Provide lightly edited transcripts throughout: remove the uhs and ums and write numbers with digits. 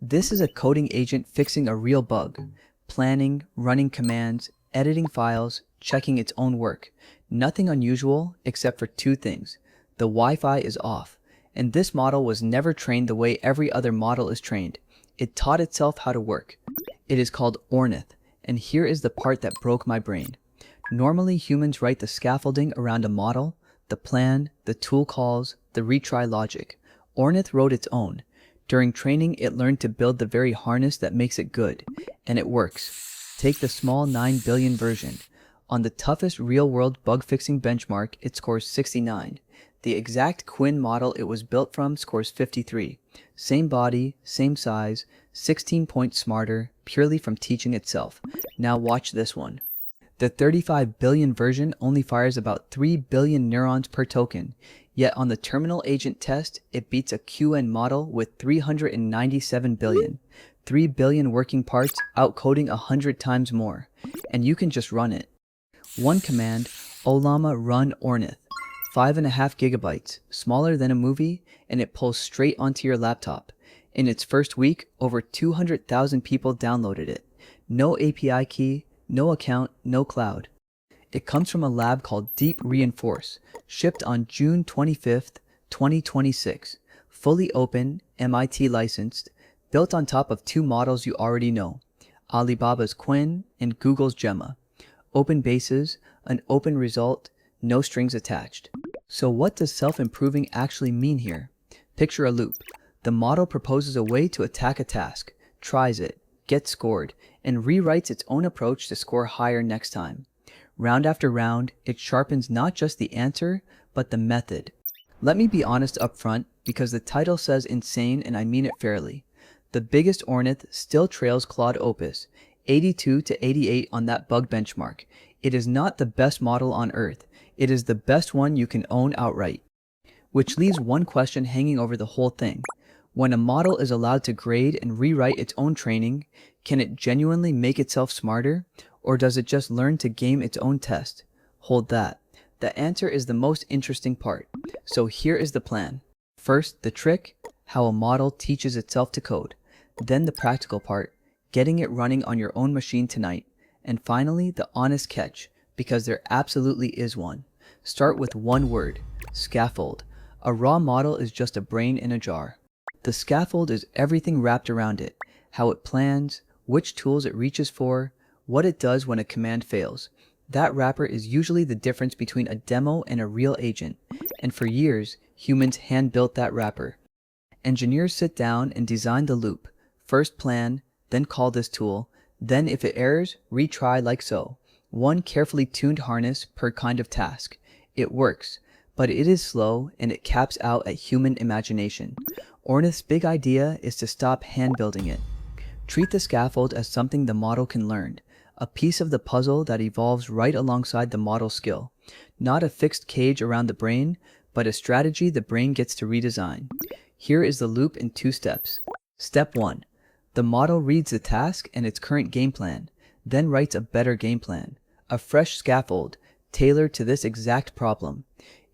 This is a coding agent fixing a real bug, planning, running commands, editing files, checking its own work. Nothing unusual except for two things. The Wi-Fi is off, and this model was never trained the way every other model is trained. It taught itself how to work. It is called Ornith, and here is the part that broke my brain. Normally humans write the scaffolding around a model, the plan, the tool calls, the retry logic. Ornith wrote its own. During training, it learned to build the very harness that makes it good, and it works. Take the small 9 billion version. On the toughest real-world bug-fixing benchmark, it scores 69. The exact Quinn model it was built from scores 53. Same body, same size, 16 points smarter, purely from teaching itself. Now watch this one. The 35 billion version only fires about 3 billion neurons per token, yet on the terminal agent test, it beats a QN model with 397 billion. 3 billion working parts outcoding 100 times more, and you can just run it. One command, Ollama run Ornith. 5.5 gigabytes, smaller than a movie, and it pulls straight onto your laptop. In its first week, over 200,000 people downloaded it. No API key, no account, no cloud. It comes from a lab called DeepReinforce, shipped on June 25th, 2026. Fully open, MIT licensed, built on top of two models you already know, Alibaba's Quinn and Google's Gemma. Open bases, an open result, no strings attached. So what does self-improving actually mean here? Picture a loop. The model proposes a way to attack a task, tries it, gets scored, and rewrites its own approach to score higher next time. Round after round, it sharpens not just the answer, but the method. Let me be honest up front, because the title says insane and I mean it fairly. The biggest Ornith still trails Claude Opus, 82 to 88 on that bug benchmark. It is not the best model on Earth. It is the best one you can own outright. Which leaves one question hanging over the whole thing. When a model is allowed to grade and rewrite its own training, can it genuinely make itself smarter, or does it just learn to game its own test? Hold that. The answer is the most interesting part. So here is the plan. First, the trick, how a model teaches itself to code. Then the practical part, getting it running on your own machine tonight. And finally, the honest catch, because there absolutely is one. Start with one word, scaffold. A raw model is just a brain in a jar. The scaffold is everything wrapped around it, how it plans, which tools it reaches for, what it does when a command fails. That wrapper is usually the difference between a demo and a real agent, and for years, humans hand-built that wrapper. Engineers sit down and design the loop. First plan, then call this tool, then if it errors, retry like so. One carefully tuned harness per kind of task. It works, but it is slow and it caps out at human imagination. Ornith's big idea is to stop hand-building it. Treat the scaffold as something the model can learn, a piece of the puzzle that evolves right alongside the model's skill. Not a fixed cage around the brain, but a strategy the brain gets to redesign. Here is the loop in 2 steps. Step 1. The model reads the task and its current game plan, then writes a better game plan, a fresh scaffold, tailored to this exact problem.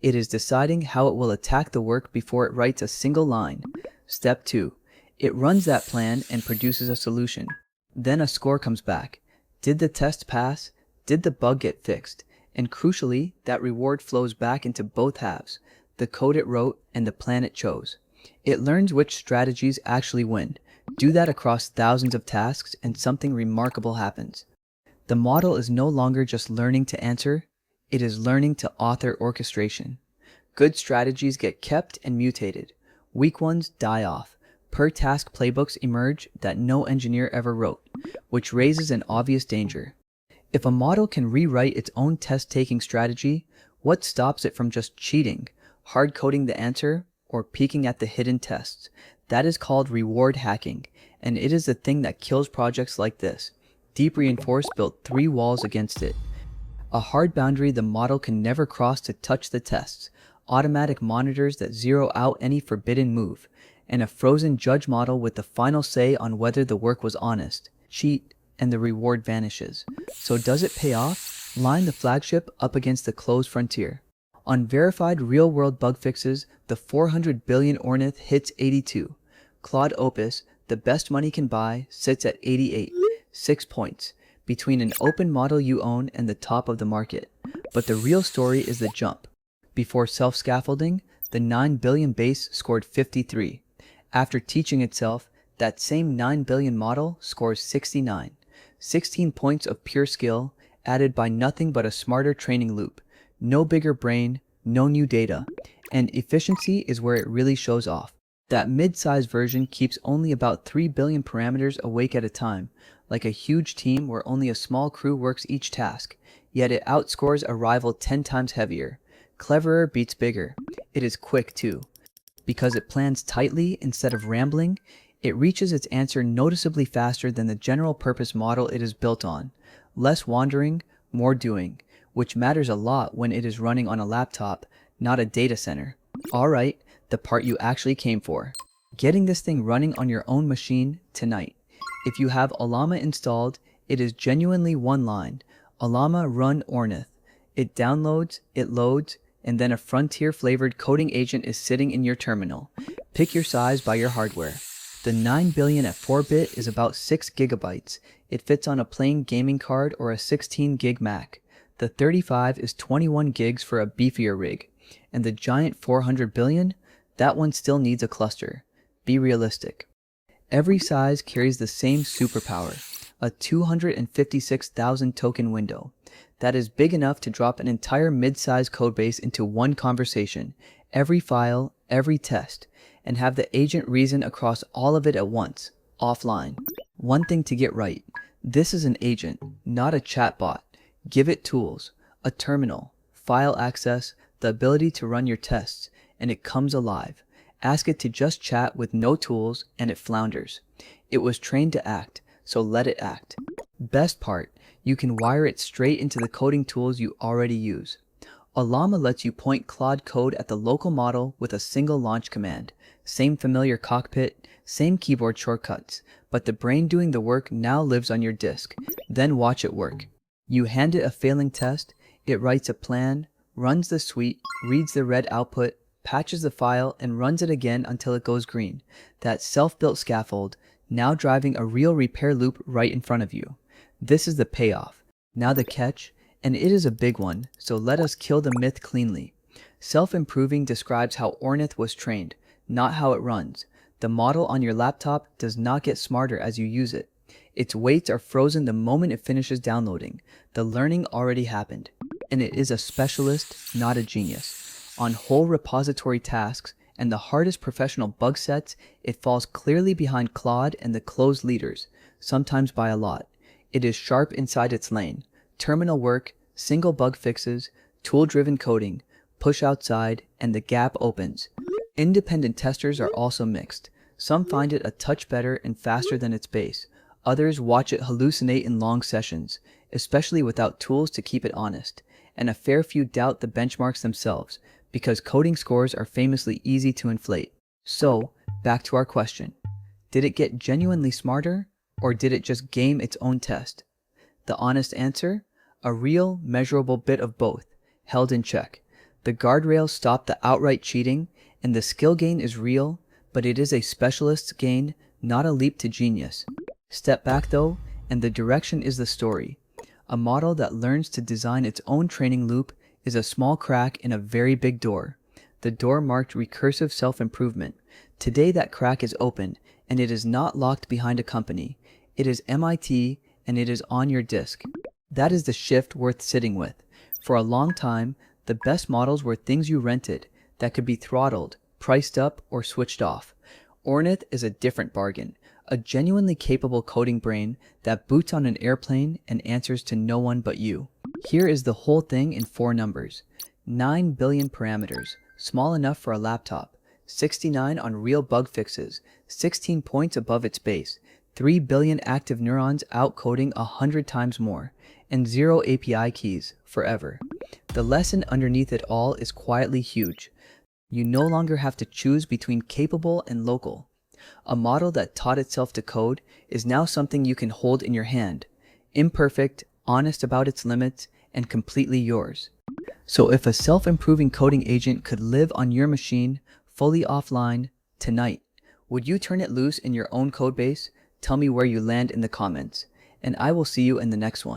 It is deciding how it will attack the work before it writes a single line. Step 2. It runs that plan and produces a solution. Then a score comes back. Did the test pass? Did the bug get fixed? And crucially, that reward flows back into both halves, the code it wrote and the plan it chose. It learns which strategies actually win. Do that across thousands of tasks and something remarkable happens. The model is no longer just learning to answer, it is learning to author orchestration. Good strategies get kept and mutated. Weak ones die off. Per task playbooks emerge that no engineer ever wrote, which raises an obvious danger. If a model can rewrite its own test-taking strategy, what stops it from just cheating, hard-coding the answer, or peeking at the hidden tests? That is called reward hacking, and it is the thing that kills projects like this. DeepReinforce built 3 walls against it. A hard boundary the model can never cross to touch the tests, automatic monitors that zero out any forbidden move, and a frozen judge model with the final say on whether the work was honest. Cheat, and the reward vanishes. So does it pay off? Line the flagship up against the closed frontier. On verified real-world bug fixes, the 400 billion Ornith hits 82. Claude Opus, the best money can buy sits at 88, 6 points, between an open model you own and the top of the market. But the real story is the jump. Before self-scaffolding, the 9 billion base scored 53. After teaching itself, that same 9 billion model scores 69. 16 points of pure skill, added by nothing but a smarter training loop. No bigger brain, no new data. And efficiency is where it really shows off. That mid-sized version keeps only about 3 billion parameters awake at a time, like a huge team where only a small crew works each task, yet it outscores a rival 10 times heavier. Cleverer beats bigger. It is quick too. Because it plans tightly instead of rambling, it reaches its answer noticeably faster than the general purpose model it is built on. Less wandering, more doing, which matters a lot when it is running on a laptop, not a data center. Alright, the part you actually came for. Getting this thing running on your own machine tonight. If you have Ollama installed, it is genuinely one line. Ollama run Ornith. It downloads, it loads, and then a frontier-flavored coding agent is sitting in your terminal. Pick your size by your hardware. The 9 billion at 4-bit is about 6 gigabytes. It fits on a plain gaming card or a 16 gig Mac. The 35 is 21 gigs for a beefier rig. And the giant 400 billion? That one still needs a cluster. Be realistic. Every size carries the same superpower, a 256,000 token window. That is big enough to drop an entire mid-size codebase into one conversation, every file, every test, and have the agent reason across all of it at once, offline. One thing to get right, this is an agent, not a chatbot. Give it tools, a terminal, file access, the ability to run your tests, and it comes alive. Ask it to just chat with no tools and it flounders. It was trained to act, so let it act. Best part, you can wire it straight into the coding tools you already use. Ollama lets you point Claude Code at the local model with a single launch command. Same familiar cockpit, same keyboard shortcuts, but the brain doing the work now lives on your disk. Then watch it work. You hand it a failing test, it writes a plan, runs the suite, reads the red output, patches the file, and runs it again until it goes green. That self-built scaffold, now driving a real repair loop right in front of you. This is the payoff. Now the catch, and it is a big one, so let us kill the myth cleanly. Self-improving describes how Ornith was trained, not how it runs. The model on your laptop does not get smarter as you use it. Its weights are frozen the moment it finishes downloading. The learning already happened. And it is a specialist, not a genius. On whole repository tasks and the hardest professional bug sets, it falls clearly behind Claude and the closed leaders, sometimes by a lot. It is sharp inside its lane. Terminal work, single bug fixes, tool-driven coding, push outside, and the gap opens. Independent testers are also mixed. Some find it a touch better and faster than its base. Others watch it hallucinate in long sessions, especially without tools to keep it honest. And a fair few doubt the benchmarks themselves, because coding scores are famously easy to inflate. So, back to our question. Did it get genuinely smarter, or did it just game its own test? The honest answer? A real, measurable bit of both, held in check. The guardrails stop the outright cheating, and the skill gain is real, but it is a specialist's gain, not a leap to genius. Step back though, and the direction is the story. A model that learns to design its own training loop is a small crack in a very big door. The door marked recursive self-improvement. Today that crack is open, and it is not locked behind a company. It is MIT, and it is on your disk. That is the shift worth sitting with. For a long time, the best models were things you rented, that could be throttled, priced up, or switched off. Ornith is a different bargain. A genuinely capable coding brain that boots on an airplane and answers to no one but you. Here is the whole thing in 4 numbers. 9 billion parameters, small enough for a laptop. 69 on real bug fixes, 16 points above its base. 3 billion active neurons outcoding 100 times more. And 0 API keys, forever. The lesson underneath it all is quietly huge. You no longer have to choose between capable and local. A model that taught itself to code is now something you can hold in your hand, imperfect, honest about its limits, and completely yours. So if a self-improving coding agent could live on your machine, fully offline, tonight, Would you turn it loose in your own codebase? Tell me where you land in the comments, and I will see you in the next one.